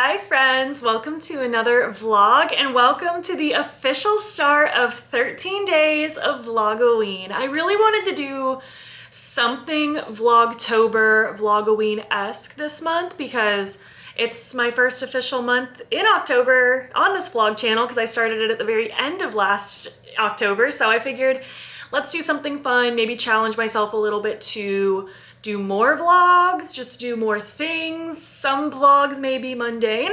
Hi friends, welcome to another vlog and welcome to the official start of 13 days of vlog-o-ween. I really wanted to do something vlogtober, vlog-o-ween-esque this month because it's my first official month in October on this vlog channel because I started it at the very end of last October. So I figured let's do something fun, maybe challenge myself a little bit to do more vlogs, just do more things. Some vlogs may be mundane.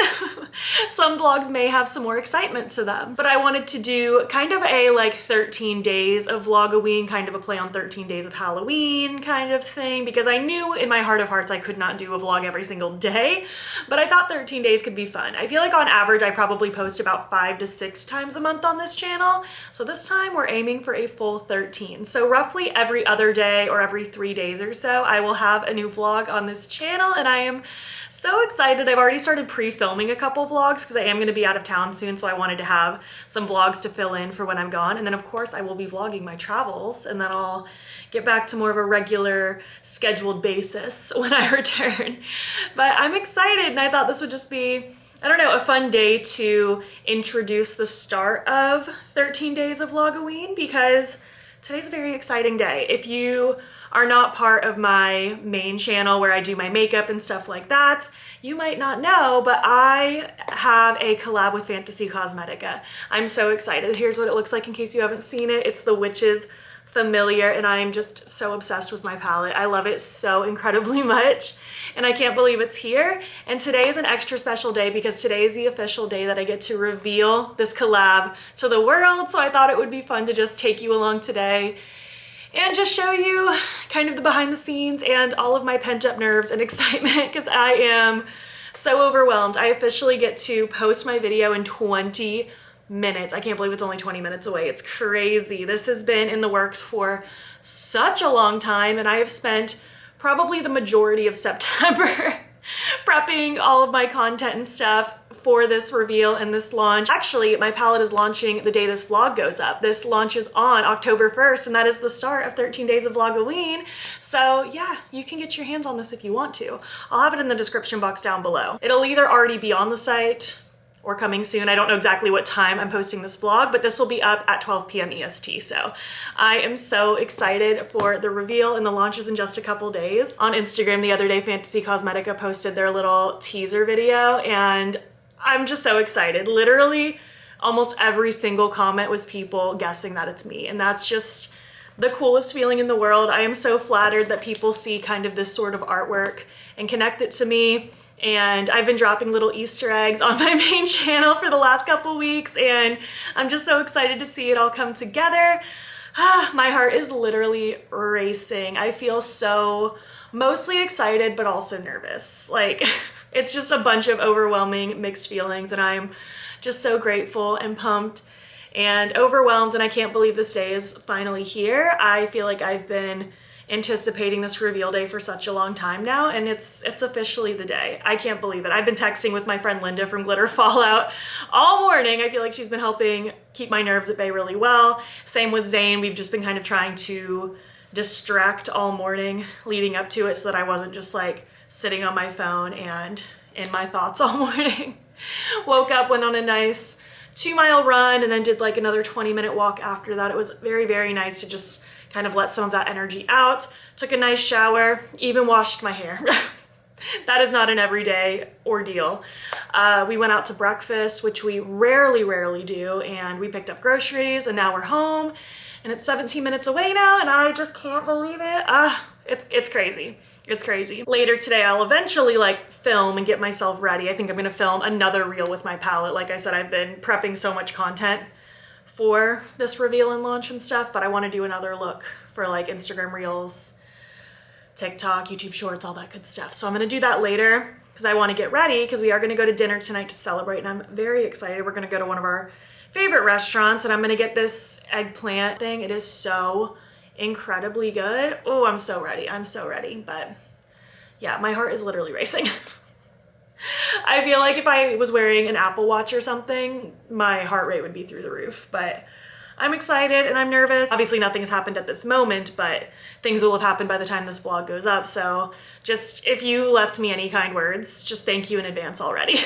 Some vlogs may have some more excitement to them. But I wanted to do kind of a like 13 days of vlog-o-ween, kind of a play on 13 days of Halloween kind of thing, because I knew in my heart of hearts I could not do a vlog every single day, but I thought 13 days could be fun. I feel like on average I probably post about 5 to 6 times a month on this channel. So this time we're aiming for a full 13. So roughly every other day or every 3 days or so, I will have a new vlog on this channel and I am so excited. I've already started pre-filming a couple vlogs because I am going to be out of town soon, so I wanted to have some vlogs to fill in for when I'm gone. And then of course I will be vlogging my travels and then I'll get back to more of a regular scheduled basis when I return. But I'm excited and I thought this would just be, I don't know, a fun day to introduce the start of 13 days of vlog-o-ween because today's a very exciting day. If you are not part of my main channel where I do my makeup and stuff like that, you might not know, but I have a collab with Beaute Cosmetica. I'm so excited. Here's what it looks like in case you haven't seen it. It's the Witches Familiar and I'm just so obsessed with my palette. I love it so incredibly much and I can't believe it's here. And today is an extra special day because today is the official day that I get to reveal this collab to the world. So I thought it would be fun to just take you along today and just show you kind of the behind the scenes and all of my pent up nerves and excitement because I am so overwhelmed. I officially get to post my video in 20 minutes. I can't believe it's only 20 minutes away. It's crazy. This has been in the works for such a long time and I have spent probably the majority of September prepping all of my content and stuff for this reveal and this launch. Actually, my palette is launching the day this vlog goes up. This launches on October 1st and that is the start of 13 days of vlog-o-ween. So yeah, you can get your hands on this if you want to. I'll have it in the description box down below. It'll either already be on the site or coming soon. I don't know exactly what time I'm posting this vlog, but this will be up at 12 p.m. EST. So I am so excited for the reveal and the launches in just a couple days. On Instagram the other day, Beaute Cosmetica posted their little teaser video and I'm just so excited. Literally almost every single comment was people guessing that it's me. And that's just the coolest feeling in the world. I am so flattered that people see kind of this sort of artwork and connect it to me. And I've been dropping little Easter eggs on my main channel for the last couple weeks and I'm just so excited to see it all come together. My heart is literally racing. I feel so mostly excited but also nervous. Like it's just a bunch of overwhelming mixed feelings and I'm just so grateful and pumped and overwhelmed and I can't believe this day is finally here. I feel like I've been anticipating this reveal day for such a long time now and it's officially the day. I can't believe it. I've been texting with my friend Linda from Glitter Fallout all morning. I feel like she's been helping keep my nerves at bay really well. Same with Zane. We've just been kind of trying to distract all morning leading up to it so that I wasn't just like sitting on my phone and in my thoughts all morning. Woke up, went on a nice 2-mile run and then did like another 20-minute walk after that. It was very, very nice to just kind of let some of that energy out. Took a nice shower, even washed my hair. That is not an everyday ordeal. We went out to breakfast, which we rarely do, and we picked up groceries and now we're home and it's 17 minutes away now and I just can't believe it. It's crazy. It's crazy. Later today, I'll eventually like film and get myself ready. I think I'm gonna film another reel with my palette. Like I said, I've been prepping so much content for this reveal and launch and stuff, but I want to do another look for like Instagram Reels, TikTok, YouTube Shorts, all that good stuff. So I'm going to do that later because I want to get ready because we are going to go to dinner tonight to celebrate and I'm very excited. We're going to go to one of our favorite restaurants and I'm going to get this eggplant thing. It is so incredibly good. Oh, I'm so ready. I'm so ready. But yeah, my heart is literally racing. I feel like if I was wearing an Apple Watch or something, my heart rate would be through the roof, but I'm excited and I'm nervous. Obviously nothing has happened at this moment, but things will have happened by the time this vlog goes up. So just if you left me any kind words, just thank you in advance already.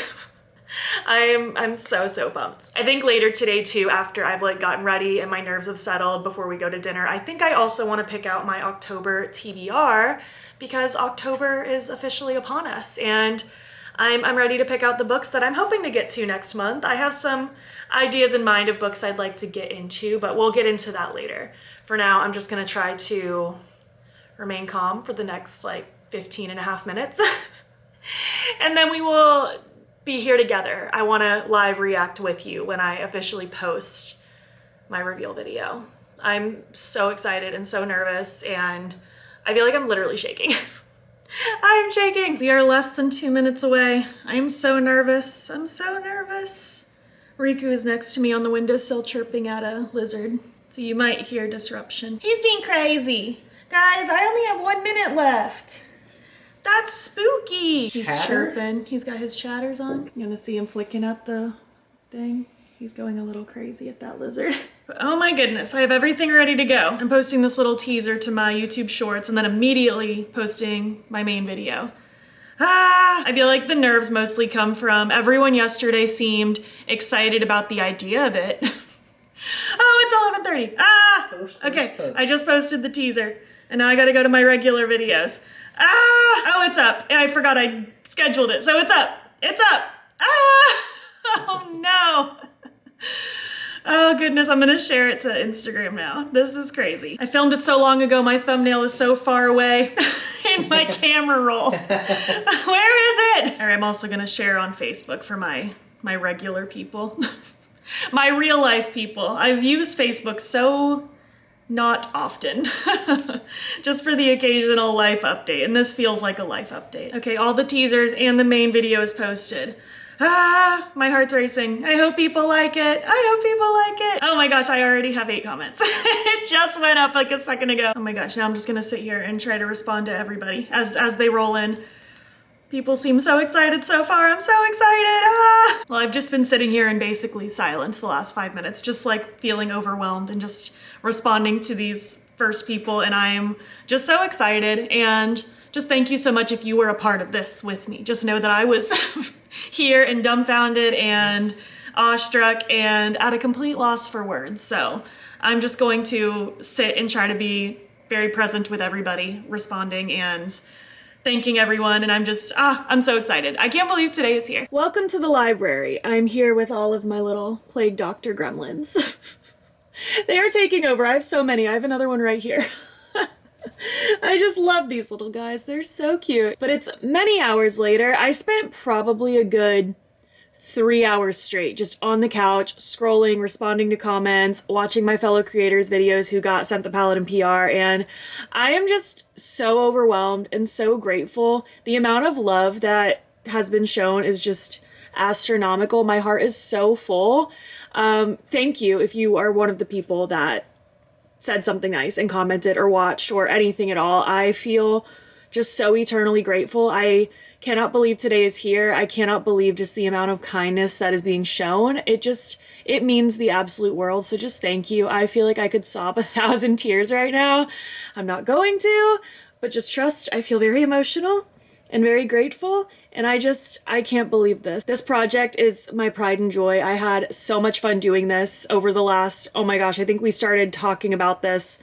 I'm so pumped. I think later today too, after I've like gotten ready and my nerves have settled before we go to dinner, I think I also want to pick out my October TBR because October is officially upon us, and I'm ready to pick out the books that I'm hoping to get to next month. I have some ideas in mind of books I'd like to get into, but we'll get into that later. For now, I'm just gonna try to remain calm for the next like 15.5 minutes. And then we will be here together. I wanna live react with you when I officially post my reveal video. I'm so excited and so nervous, and I feel like I'm literally shaking. I'm shaking. We are less than 2 minutes away. I'm so nervous. I'm so nervous. Riku is next to me on the windowsill chirping at a lizard, so you might hear disruption. He's being crazy. Guys, I only have 1 minute left. That's spooky. He's chirping. He's got his chatters on. You're gonna see him flicking at the thing. He's going a little crazy at that lizard. But oh my goodness, I have everything ready to go. I'm posting this little teaser to my YouTube shorts and then immediately posting my main video. I feel like the nerves mostly come from everyone yesterday seemed excited about the idea of it. Oh, it's 11:30. Okay, I just posted the teaser and now I gotta go to my regular videos. Oh, it's up. I forgot I scheduled it, so it's up. It's up. Oh no. Oh goodness, I'm gonna share it to Instagram now. This is crazy. I filmed it so long ago, my thumbnail is so far away in my camera roll. Where is it? All right, I'm also gonna share on Facebook for my regular people. My real life people. I've used Facebook so not often. Just for the occasional life update, and this feels like a life update. Okay, all the teasers and the main video is posted. My heart's racing. I hope people like it. I hope people like it. Oh my gosh, I already have 8 comments. It just went up like a second ago. Oh my gosh, now I'm just gonna sit here and try to respond to everybody as they roll in. People seem so excited so far. I'm so excited. Well, I've just been sitting here in basically silence the last 5 minutes, just like feeling overwhelmed and just responding to these first people, and I'm just so excited. And just thank you so much if you were a part of this with me. Just know that I was here and dumbfounded and awestruck and at a complete loss for words. So I'm just going to sit and try to be very present with everybody, responding and thanking everyone. And I'm just, I'm so excited. I can't believe today is here. Welcome to the library. I'm here with all of my little plague doctor gremlins. They are taking over. I have so many. I have another one right here. I just love these little guys. They're so cute. But it's many hours later. I spent probably a good 3 hours straight just on the couch, scrolling, responding to comments, watching my fellow creators' videos who got sent the palette and PR, and I am just so overwhelmed and so grateful. The amount of love that has been shown is just astronomical. My heart is so full. Thank you if you are one of the people that said something nice and commented or watched or anything at all. I feel just so eternally grateful. I cannot believe today is here. I cannot believe just the amount of kindness that is being shown. It means the absolute world. So just thank you. I feel like I could sob 1,000 tears right now. I'm not going to, but just trust. I feel very emotional and very grateful. And I can't believe this. This project is my pride and joy. I had so much fun doing this over the last, oh my gosh, I think we started talking about this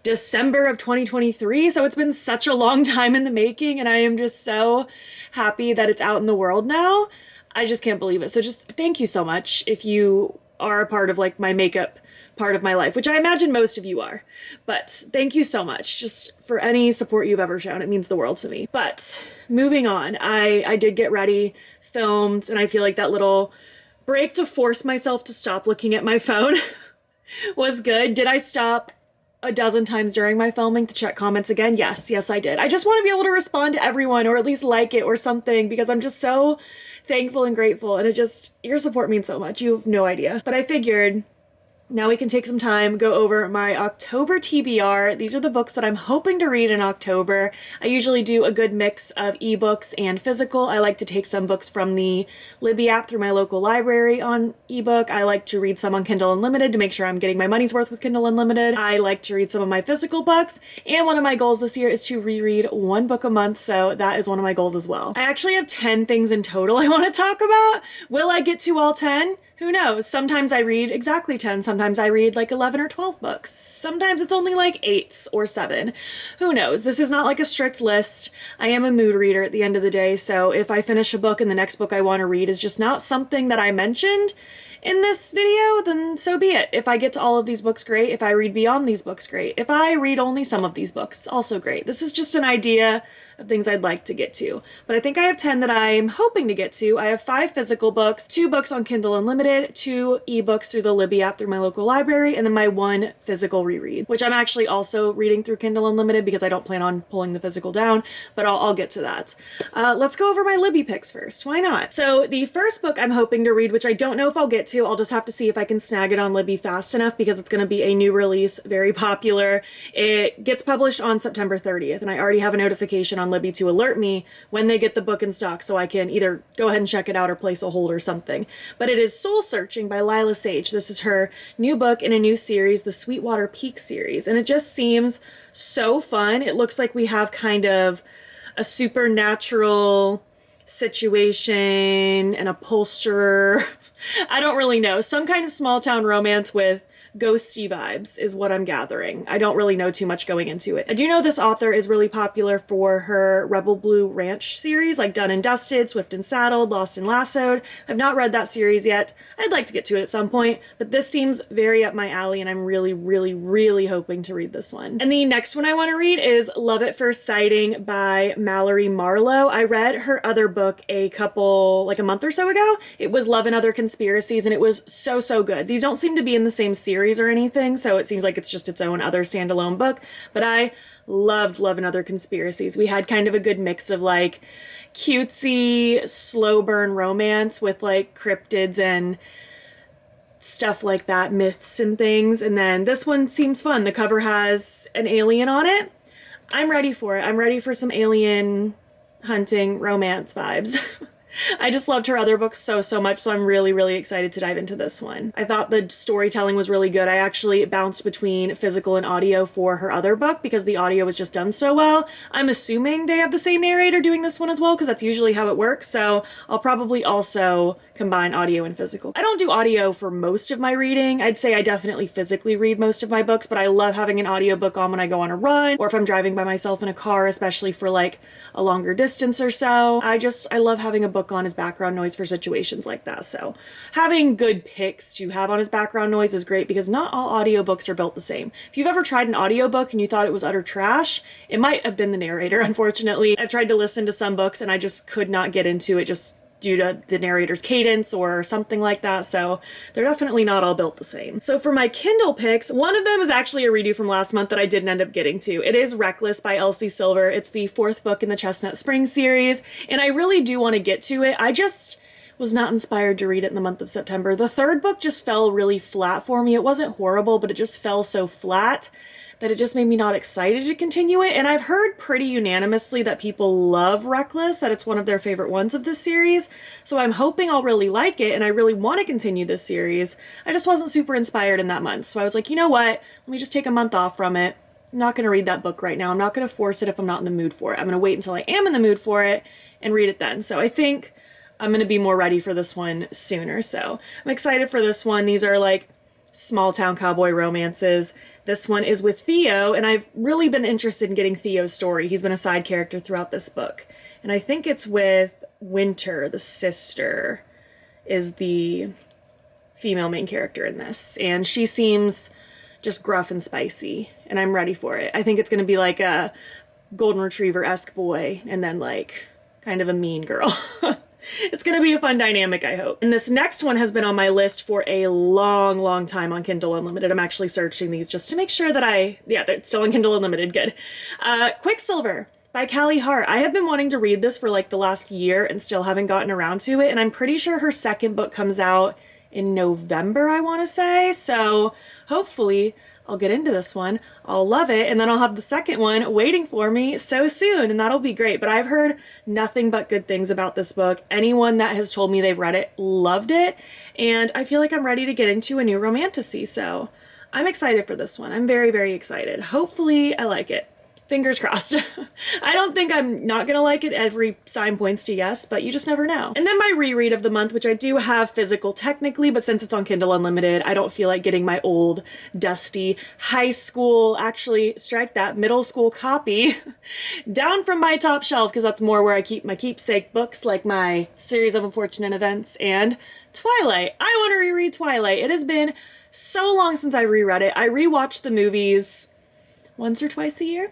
December of 2023. So it's been such a long time in the making, and I am just so happy that it's out in the world now. I just can't believe it. So just thank you so much if you are a part of like my makeup part of my life, which I imagine most of you are. But thank you so much just for any support you've ever shown. It means the world to me. But moving on, I did get ready, filmed, and I feel like that little break to force myself to stop looking at my phone was good. Did I stop a dozen times during my filming to check comments again? Yes, I did. I just want to be able to respond to everyone or at least like it or something, because I'm just so thankful and grateful, and your support means so much. You have no idea. But I figured Now we can take some time, go over my October TBR. These are the books that I'm hoping to read in October. I usually do a good mix of ebooks and physical. I like to take some books from the Libby app through my local library on ebook. I like to read some on Kindle Unlimited to make sure I'm getting my money's worth with Kindle Unlimited. I like to read some of my physical books, and one of my goals this year is to reread one book a month, so that is one of my goals as well. I actually have 10 things in total I want to talk about. Will I get to all 10? Who knows? Sometimes I read exactly 10, sometimes I read like 11 or 12 books. Sometimes it's only like 8 or 7. Who knows? This is not like a strict list. I am a mood reader at the end of the day, so if I finish a book and the next book I want to read is just not something that I mentioned in this video, then so be it. If I get to all of these books, great. If I read beyond these books, great. If I read only some of these books, also great. This is just an idea of things I'd like to get to. But I think I have 10 that I'm hoping to get to. I have 5 physical books, 2 books on Kindle Unlimited, 2 ebooks through the Libby app through my local library, and then my 1 physical reread, which I'm actually also reading through Kindle Unlimited because I don't plan on pulling the physical down, but I'll get to that. Let's go over my Libby picks first. Why not? So the first book I'm hoping to read, which I don't know if I'll get to, I'll just have to see if I can snag it on Libby fast enough because it's going to be a new release, very popular. It gets published on September 30th, and I already have a notification on Libby to alert me when they get the book in stock so I can either go ahead and check it out or place a hold or something. But it is Soul Searching by Lila Sage. This is her new book in a new series, the Sweetwater Peak series, and it just seems so fun. It looks like we have kind of a supernatural situation, an upholsterer. I don't really know. Some kind of small town romance with ghosty vibes is what I'm gathering. I don't really know too much going into it. I do know this author is really popular for her Rebel Blue Ranch series, like Done and Dusted, Swift and Saddled, Lost and Lassoed. I've not read that series yet. I'd like to get to it at some point, but this seems very up my alley, and I'm really, really, really hoping to read this one. And the next one I want to read is Love at First Sighting by Mallory Marlowe. I read her other book like a month or so ago. It was Love and Other Conspiracies, and it was so, so good. These don't seem to be in the same series or anything, so it seems like it's just its own other standalone book, but I loved Love and Other Conspiracies. We had kind of a good mix of like cutesy, slow burn romance with like cryptids and stuff like that, myths and things, and then this one seems fun. The cover has an alien on it. I'm ready for it. I'm ready for some alien hunting romance vibes. I just loved her other books so, so much, so I'm really, really excited to dive into this one. I thought the storytelling was really good. I actually bounced between physical and audio for her other book because the audio was just done so well. I'm assuming they have the same narrator doing this one as well because that's usually how it works, so I'll probably also combine audio and physical. I don't do audio for most of my reading. I'd say I definitely physically read most of my books, but I love having an audiobook on when I go on a run or if I'm driving by myself in a car, especially for like a longer distance or so. I love having a book on as background noise for situations like that. So having good picks to have on as background noise is great because not all audiobooks are built the same. If you've ever tried an audiobook and you thought it was utter trash, it might have been the narrator, unfortunately. I've tried to listen to some books and I just could not get into it just due to the narrator's cadence or something like that, so they're definitely not all built the same. So for my Kindle picks, one of them is actually a redo from last month that I didn't end up getting to. It is Reckless by Elsie Silver. It's the 4th book in the Chestnut Springs series, and I really do want to get to it. I just was not inspired to read it in the month of September. The 3rd book just fell really flat for me. It wasn't horrible, but it just fell so flat that it just made me not excited to continue it. And I've heard pretty unanimously that people love Reckless, that it's one of their favorite ones of this series. So I'm hoping I'll really like it and I really want to continue this series. I just wasn't super inspired in that month. So I was like, you know what? Let me just take a month off from it. I'm not going to read that book right now. I'm not going to force it if I'm not in the mood for it. I'm going to wait until I am in the mood for it and read it then. So I think I'm going to be more ready for this one sooner. So I'm excited for this one. These are like small town cowboy romances. This one is with Theo, and I've really been interested in getting Theo's story. He's been a side character throughout this book. And I think it's with Winter, the sister, is the female main character in this. And she seems just gruff and spicy, and I'm ready for it. I think it's going to be like a golden retriever-esque boy, and then like kind of a mean girl. It's going to be a fun dynamic, I hope. And this next one has been on my list for a long, long time on Kindle Unlimited. I'm actually searching these just to make sure that they're still on Kindle Unlimited. Good. Quicksilver by Callie Hart. I have been wanting to read this for like the last year and still haven't gotten around to it. And I'm pretty sure her second book comes out in November, I want to say. So hopefully I'll get into this one, I'll love it, and then I'll have the second one waiting for me so soon, and that'll be great. But I've heard nothing but good things about this book. Anyone that has told me they've read it loved it, and I feel like I'm ready to get into a new romantasy, so I'm excited for this one. I'm very, very excited. Hopefully I like it. Fingers crossed. I don't think I'm not gonna like it. Every sign points to yes, but you just never know. And then my reread of the month, which I do have physical technically, but since it's on Kindle Unlimited, I don't feel like getting my old, dusty high school, actually strike that, middle school copy down from my top shelf, because that's more where I keep my keepsake books, like my Series of Unfortunate Events and Twilight. I want to reread Twilight. It has been so long since I reread it. I rewatched the movies once or twice a year.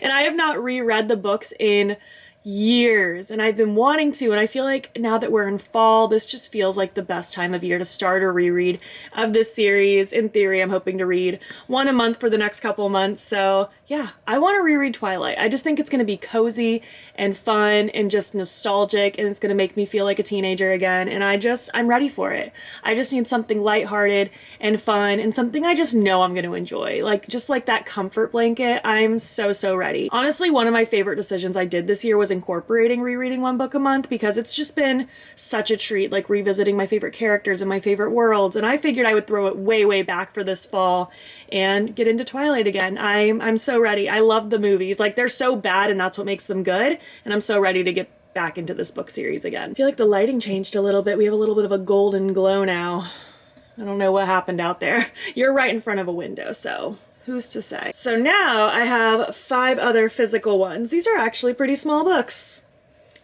And I have not reread the books in years, and I've been wanting to, and I feel like now that we're in fall, this just feels like the best time of year to start a reread of this series. In theory, I'm hoping to read one a month for the next couple months, so yeah, I want to reread Twilight. I just think it's going to be cozy and fun and just nostalgic, and it's going to make me feel like a teenager again, and I'm ready for it. I just need something lighthearted and fun, and something I just know I'm going to enjoy. Like, just like that comfort blanket, I'm so ready. Honestly, one of my favorite decisions I did this year was incorporating rereading one book a month, because it's just been such a treat, like revisiting my favorite characters and my favorite worlds, and I figured I would throw it way back for this fall and get into Twilight again. I'm so ready. I love the movies. Like, they're so bad and that's what makes them good, and I'm so ready to get back into this book series again. I feel like the lighting changed a little bit. We have a little bit of a golden glow now. I don't know what happened out there. You're right in front of a window, so who's to say? So now I have 5 other physical ones. These are actually pretty small books.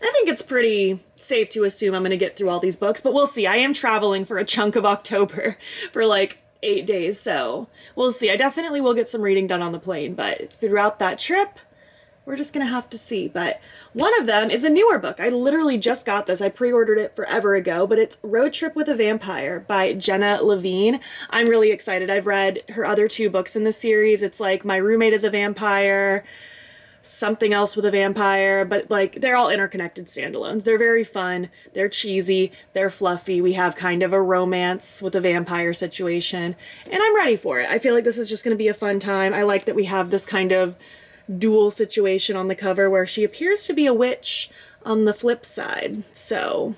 I think it's pretty safe to assume I'm going to get through all these books, but we'll see. I am traveling for a chunk of October for like 8 days, so we'll see. I definitely will get some reading done on the plane, but throughout that trip, we're just gonna have to see. But one of them is a newer book. I literally just got this. I pre-ordered it forever ago, but it's Road Trip with a Vampire by Jenna Levine. I'm really excited. I've read her other 2 books in the series. It's like My Roommate is a Vampire, something else with a vampire, but like they're all interconnected standalones. They're very fun, they're cheesy, they're fluffy. We have kind of a romance with a vampire situation, and I'm ready for it. I feel like this is just going to be a fun time. I like that we have this kind of dual situation on the cover where she appears to be a witch on the flip side. So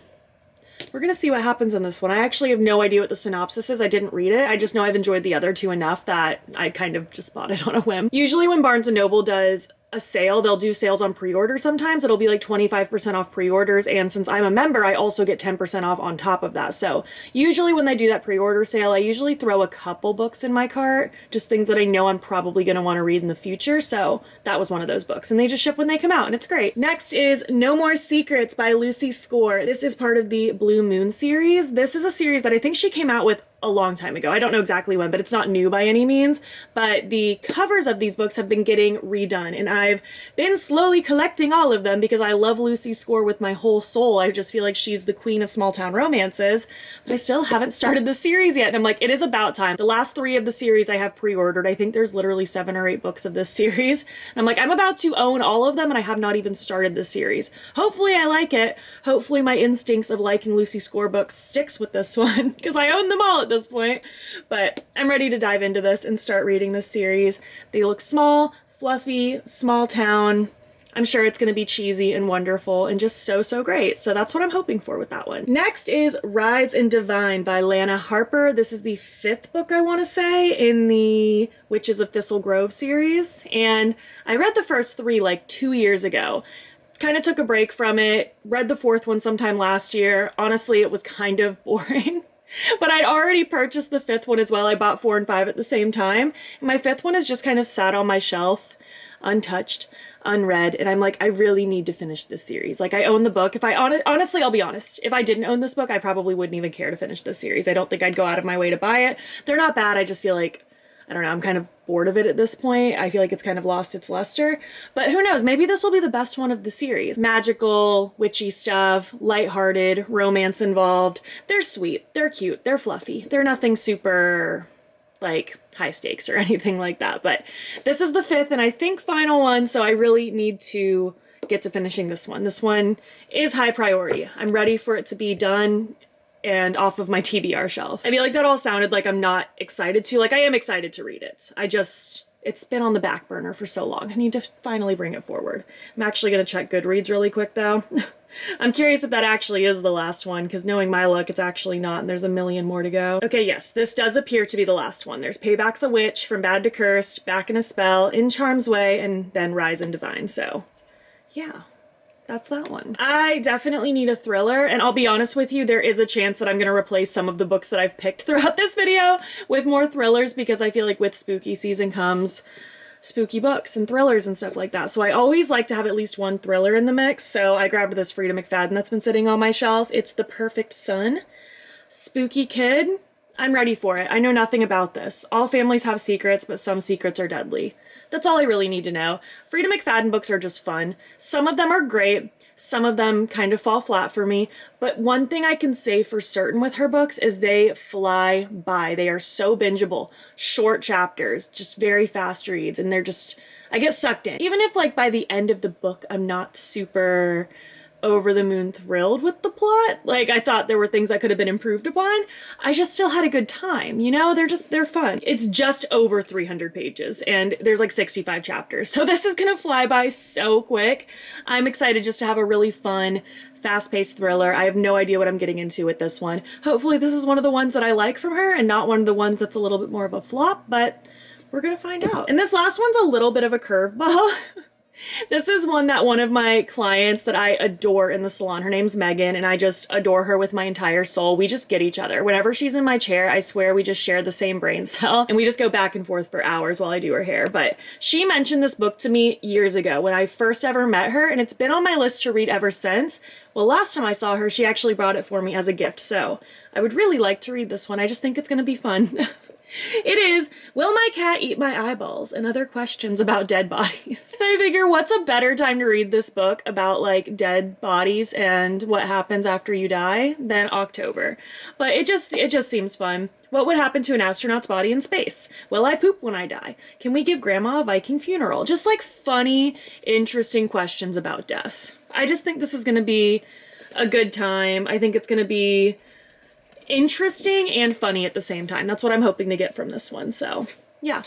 we're gonna see what happens in this one. I actually have no idea what the synopsis is. I didn't read it. I just know I've enjoyed the other 2 enough that I kind of just bought it on a whim. Usually when Barnes & Noble does a sale, they'll do sales on pre-order sometimes. It'll be like 25% off pre-orders, and since I'm a member, I also get 10% off on top of that. So usually when they do that pre-order sale, I usually throw a couple books in my cart, just things that I know I'm probably going to want to read in the future. So that was one of those books, and they just ship when they come out, and it's great. Next is No More Secrets by Lucy Score. This is part of the Blue Moon series. This is a series that I think she came out with a long time ago. I don't know exactly when, but it's not new by any means. But the covers of these books have been getting redone, and I've been slowly collecting all of them because I love Lucy Score with my whole soul. I just feel like she's the queen of small town romances, but I still haven't started the series yet. And I'm like, it is about time. The last 3 of the series I have pre-ordered. I think there's literally 7 or 8 books of this series. And I'm like, I'm about to own all of them, and I have not even started the series. Hopefully I like it. Hopefully my instincts of liking Lucy Score books sticks with this one, because I own them all at this point. But I'm ready to dive into this and start reading this series. They look small, fluffy, small town. I'm sure it's going to be cheesy and wonderful and just so great. So that's what I'm hoping for with that one. Next is Rise and Divine by Lana Harper. This is the 5th book, I want to say, in the Witches of Thistle Grove series. And I read the first 3 like 2 years ago. Kind of took a break from it. Read the 4th one sometime last year. Honestly, it was kind of boring. But I'd already purchased the 5th one as well. I bought 4 and 5 at the same time. And my 5th one is just kind of sat on my shelf, untouched, unread. And I'm like, I really need to finish this series. Like, I own the book. If I honestly, I'll be honest. If I didn't own this book, I probably wouldn't even care to finish this series. I don't think I'd go out of my way to buy it. They're not bad. I just feel like, I don't know, I'm kind of bored of it at this point. I feel like it's kind of lost its luster. But who knows? Maybe this will be the best one of the series. Magical, witchy stuff, lighthearted, romance involved. They're sweet. They're cute. They're fluffy. They're nothing super, like, high stakes or anything like that. But this is the 5th and I think final one, so I really need to get to finishing this one. This one is high priority. I'm ready for it to be done and off of my TBR shelf. I feel like that all sounded like I'm not excited to. Like, I am excited to read it. It's been on the back burner for so long. I need to finally bring it forward. I'm actually gonna check Goodreads really quick though. I'm curious if that actually is the last one, because knowing my luck, it's actually not, and there's a million more to go. Okay, yes, this does appear to be the last one. There's Payback's a Witch, From Bad to Cursed, Back in a Spell, In Charm's Way, and then Rise and Divine. So, yeah. That's that one. I definitely need a thriller, and I'll be honest with you, there is a chance that I'm gonna replace some of the books that I've picked throughout this video with more thrillers, because I feel like with spooky season comes spooky books and thrillers and stuff like that. So I always like to have at least one thriller in the mix, so I grabbed this Frida McFadden that's been sitting on my shelf. It's The Perfect Son. Spooky kid. I'm ready for it. I know nothing about this. All families have secrets, but some secrets are deadly. That's all I really need to know. Frida McFadden books are just fun. Some of them are great. Some of them kind of fall flat for me. But one thing I can say for certain with her books is they fly by. They are so bingeable. Short chapters, just very fast reads, and they're just, I get sucked in. Even if like by the end of the book, I'm not super over the moon thrilled with the plot. Like, I thought there were things that could have been improved upon. I just still had a good time, you know? They're fun. It's just over 300 pages and there's like 65 chapters. So this is gonna fly by so quick. I'm excited just to have a really fun, fast-paced thriller. I have no idea what I'm getting into with this one. Hopefully this is one of the ones that I like from her and not one of the ones that's a little bit more of a flop, but we're gonna find out. And this last one's a little bit of a curveball. This is one that one of my clients that I adore in the salon, her name's Megan, and I just adore her with my entire soul. We just get each other. Whenever she's in my chair, I swear we just share the same brain cell, and we just go back and forth for hours while I do her hair. But she mentioned this book to me years ago when I first ever met her, and it's been on my list to read ever since. Well, last time I saw her, she actually brought it for me as a gift, so I would really like to read this one. I just think it's gonna be fun. It is Will My Cat Eat My Eyeballs? And Other Questions About Dead Bodies. I figure what's a better time to read this book about like dead bodies and what happens after you die than October. But it just seems fun. What would happen to an astronaut's body in space? Will I poop when I die? Can we give grandma a Viking funeral? Just like funny, interesting questions about death. I just think this is gonna be a good time. I think it's gonna be interesting and funny at the same time. That's what I'm hoping to get from this one. So yeah,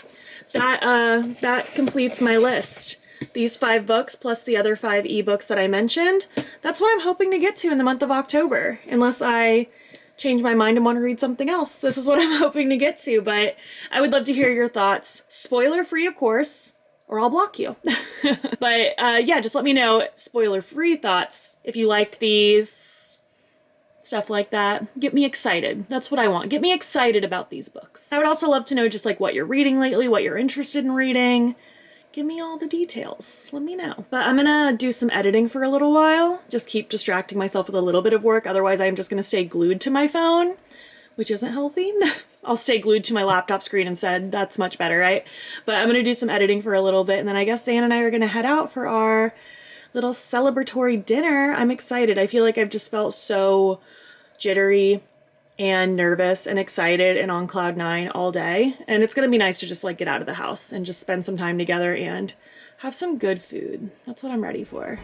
that completes my list. These 5 books plus the other 5 ebooks that I mentioned, that's what I'm hoping to get to in the month of October, unless I change my mind and want to read something else. This is what I'm hoping to get to, but I would love to hear your thoughts. Spoiler free, of course, or I'll block you. But yeah, just let me know spoiler free thoughts if you liked these, stuff like that. Get me excited. That's what I want. Get me excited about these books. I would also love to know just like what you're reading lately, what you're interested in reading. Give me all the details. Let me know. But I'm gonna do some editing for a little while. Just keep distracting myself with a little bit of work. Otherwise, I'm just gonna stay glued to my phone, which isn't healthy. I'll stay glued to my laptop screen instead. That's much better, right? But I'm gonna do some editing for a little bit, and then I guess Zan and I are gonna head out for our little celebratory dinner. I'm excited. I feel like I've just felt so jittery and nervous and excited and on cloud 9 all day. And it's gonna be nice to just like get out of the house and just spend some time together and have some good food. That's what I'm ready for.